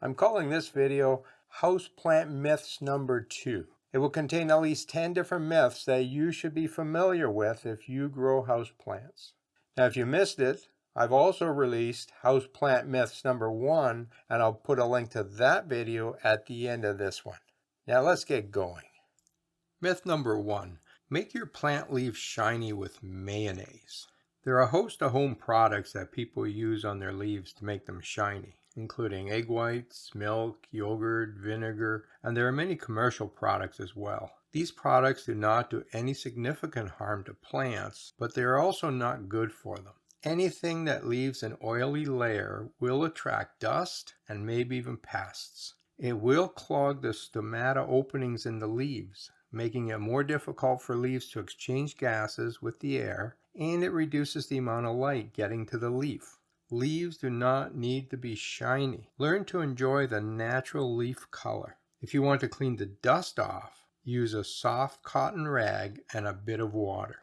I'm calling this video Houseplant Myths Number 2. It will contain at least 10 different myths that you should be familiar with if you grow houseplants. Now, if you missed it, I've also released Houseplant Myths Number 1, and I'll put a link to that video at the end of this one. Now let's get going. Myth number 1. Make your plant leaves shiny with mayonnaise. There are a host of home products that people use on their leaves to make them shiny, including egg whites, milk, yogurt, vinegar, and there are many commercial products as well. These products do not do any significant harm to plants, but they are also not good for them. Anything that leaves an oily layer will attract dust and maybe even pests. It will clog the stomata openings in the leaves, making it more difficult for leaves to exchange gases with the air, and it reduces the amount of light getting to the leaf. Leaves do not need to be shiny. Learn to enjoy the natural leaf color. If you want to clean the dust off, use a soft cotton rag and a bit of water.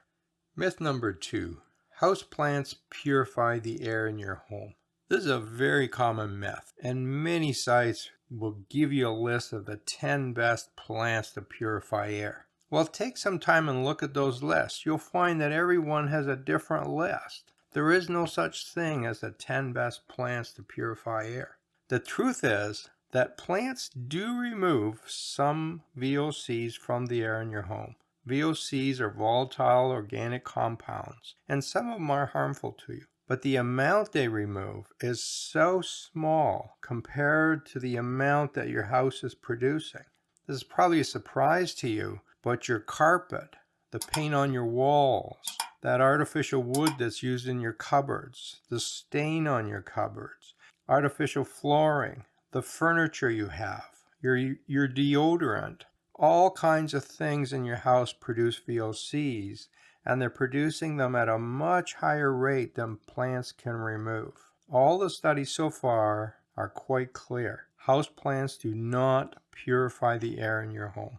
Myth number 2. Houseplants purify the air in your home. This is a very common myth, and many sites will give you a list of the 10 best plants to purify air. Well, take some time and look at those lists. You'll find that everyone has a different list. There is no such thing as the 10 best plants to purify air. The truth is that plants do remove some VOCs from the air in your home. VOCs are volatile organic compounds, and some of them are harmful to you. But the amount they remove is so small compared to the amount that your house is producing. This is probably a surprise to you, but your carpet, the paint on your walls, that artificial wood that's used in your cupboards, the stain on your cupboards, artificial flooring, the furniture you have, your deodorant, all kinds of things in your house produce VOCs, and they're producing them at a much higher rate than plants can remove. All the studies so far are quite clear. Houseplants do not purify the air in your home.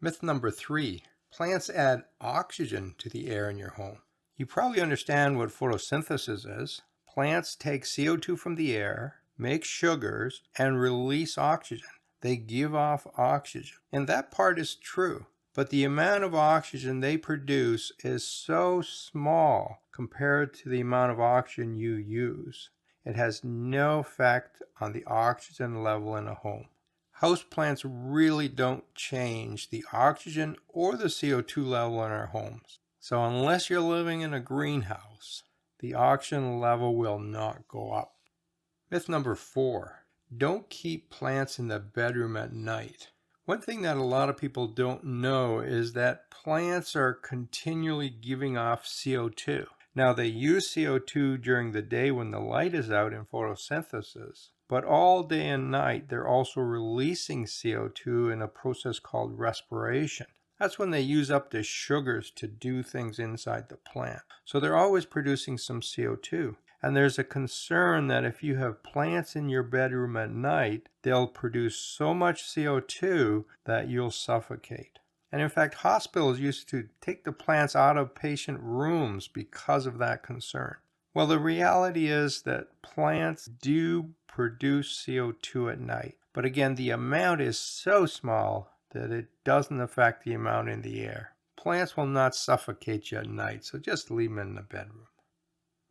Myth number 3. Plants add oxygen to the air in your home. You probably understand what photosynthesis is. Plants take CO2 from the air, make sugars, and release oxygen. They give off oxygen. And that part is true. But the amount of oxygen they produce is so small compared to the amount of oxygen you use. It has no effect on the oxygen level in a home. Houseplants really don't change the oxygen or the CO2 level in our homes. So unless you're living in a greenhouse, the oxygen level will not go up. Myth number 4. Don't keep plants in the bedroom at night. One thing that a lot of people don't know is that plants are continually giving off CO2. Now, they use CO2 during the day when the light is out in photosynthesis, but all day and night they're also releasing CO2 in a process called respiration. That's when they use up the sugars to do things inside the plant. So they're always producing some CO2. And there's a concern that if you have plants in your bedroom at night, they'll produce so much CO2 that you'll suffocate. And in fact, hospitals used to take the plants out of patient rooms because of that concern. Well, the reality is that plants do produce CO2 at night. But again, the amount is so small that it doesn't affect the amount in the air. Plants will not suffocate you at night, so just leave them in the bedroom.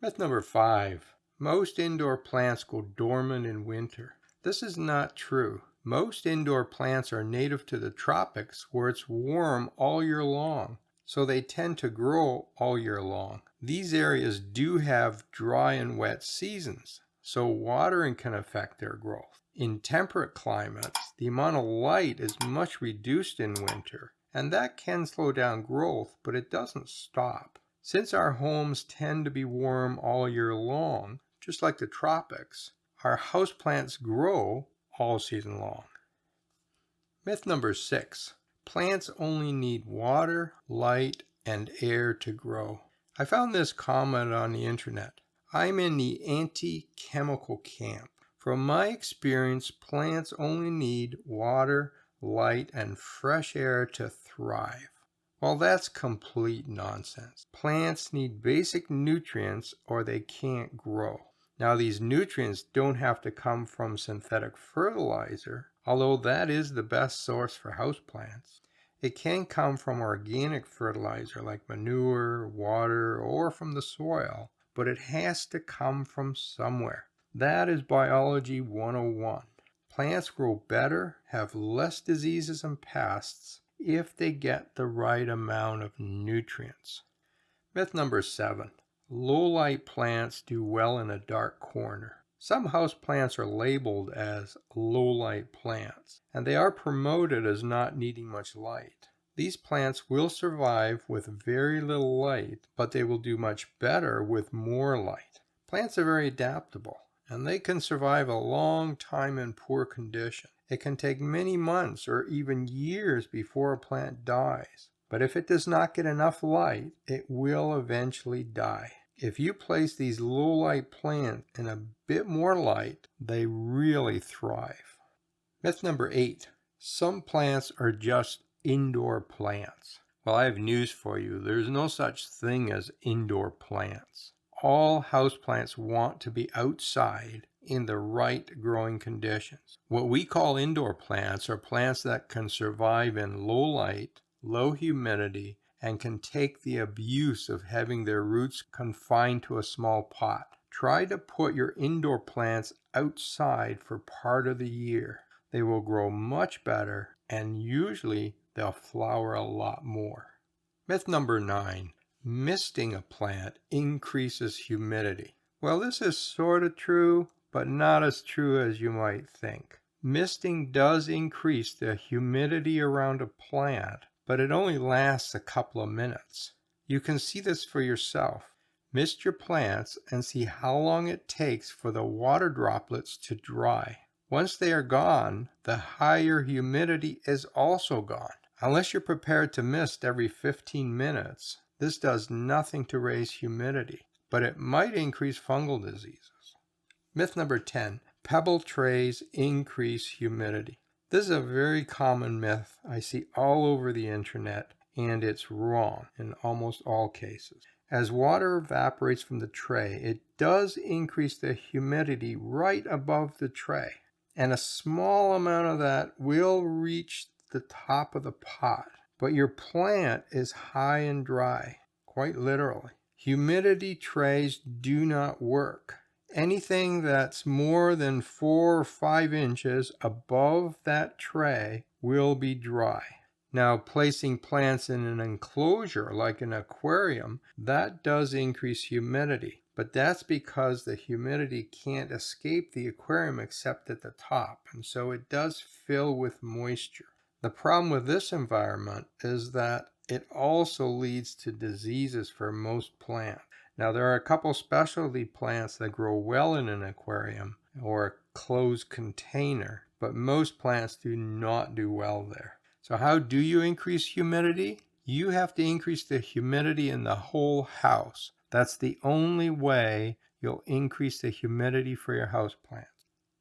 Myth number 5. Most indoor plants go dormant in winter. This is not true. Most indoor plants are native to the tropics where it's warm all year long, so they tend to grow all year long. These areas do have dry and wet seasons, so watering can affect their growth. In temperate climates, the amount of light is much reduced in winter, and that can slow down growth, but it doesn't stop. Since our homes tend to be warm all year long, just like the tropics, our houseplants grow all season long. Myth number 6. Plants only need water, light, and air to grow. I found this comment on the internet. I'm in the anti-chemical camp. From my experience, plants only need water, light, and fresh air to thrive. Well, that's complete nonsense. Plants need basic nutrients or they can't grow. Now, these nutrients don't have to come from synthetic fertilizer, although that is the best source for houseplants. It can come from organic fertilizer like manure, water, or from the soil, but it has to come from somewhere. That is Biology 101. Plants grow better, have less diseases and pests if they get the right amount of nutrients. Myth number 7. Low-light plants do well in a dark corner. Some house plants are labeled as low-light plants, and they are promoted as not needing much light. These plants will survive with very little light, but they will do much better with more light. Plants are very adaptable, and they can survive a long time in poor condition. It can take many months or even years before a plant dies. But if it does not get enough light, it will eventually die. If you place these low-light plants in a bit more light, they really thrive. Myth number 8. Some plants are just indoor plants. Well, I have news for you. There's no such thing as indoor plants. All houseplants want to be outside in the right growing conditions. What we call indoor plants are plants that can survive in low light, low humidity, and can take the abuse of having their roots confined to a small pot. Try to put your indoor plants outside for part of the year. They will grow much better, and usually they'll flower a lot more. Myth number 9. Misting a plant increases humidity. Well, this is sort of true, but not as true as you might think. Misting does increase the humidity around a plant, but it only lasts a couple of minutes. You can see this for yourself. Mist your plants and see how long it takes for the water droplets to dry. Once they are gone, the higher humidity is also gone. Unless you're prepared to mist every 15 minutes, this does nothing to raise humidity, but it might increase fungal diseases. Myth number 10. Pebble trays increase humidity. This is a very common myth I see all over the internet, and it's wrong in almost all cases. As water evaporates from the tray, it does increase the humidity right above the tray, and a small amount of that will reach the top of the pot. But your plant is high and dry, quite literally. Humidity trays do not work. Anything that's more than 4 or 5 inches above that tray will be dry. Now, placing plants in an enclosure like an aquarium, that does increase humidity, but that's because the humidity can't escape the aquarium except at the top, and so it does fill with moisture. The problem with this environment is that it also leads to diseases for most plants. Now, there are a couple specialty plants that grow well in an aquarium or a closed container, but most plants do not do well there. So how do you increase humidity? You have to increase the humidity in the whole house. That's the only way you'll increase the humidity for your houseplants.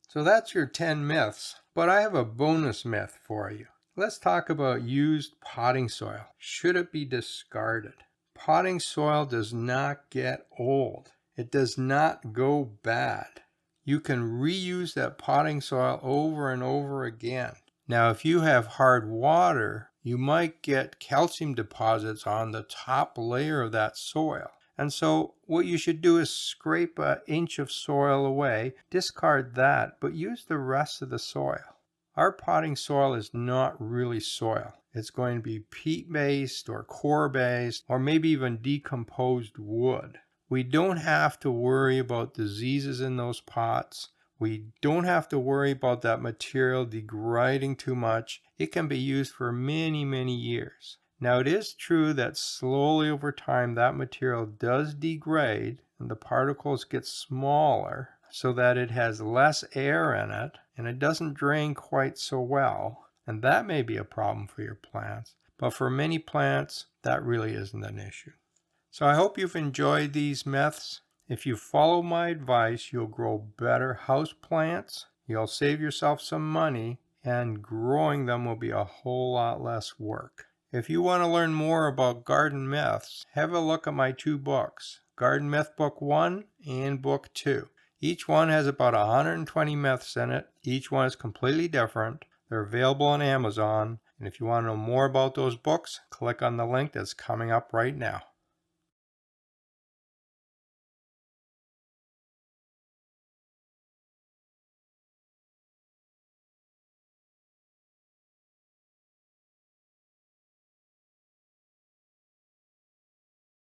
So that's your 10 myths, but I have a bonus myth for you. Let's talk about used potting soil. Should it be discarded? Potting soil does not get old. It does not go bad. You can reuse that potting soil over and over again. Now, if you have hard water, you might get calcium deposits on the top layer of that soil. And so what you should do is scrape an inch of soil away, discard that, but use the rest of the soil. Our potting soil is not really soil. It's going to be peat-based or core-based or maybe even decomposed wood. We don't have to worry about diseases in those pots. We don't have to worry about that material degrading too much. It can be used for many, many years. Now, it is true that slowly over time that material does degrade and the particles get smaller so that it has less air in it and it doesn't drain quite so well. And that may be a problem for your plants. But for many plants, that really isn't an issue. So I hope you've enjoyed these myths. If you follow my advice, you'll grow better house plants, you'll save yourself some money, and growing them will be a whole lot less work. If you want to learn more about garden myths, have a look at my 2 books, Garden Myth Book 1 and Book 2. Each one has about 120 myths in it. Each one is completely different. They're available on Amazon. And if you want to know more about those books, click on the link that's coming up right now.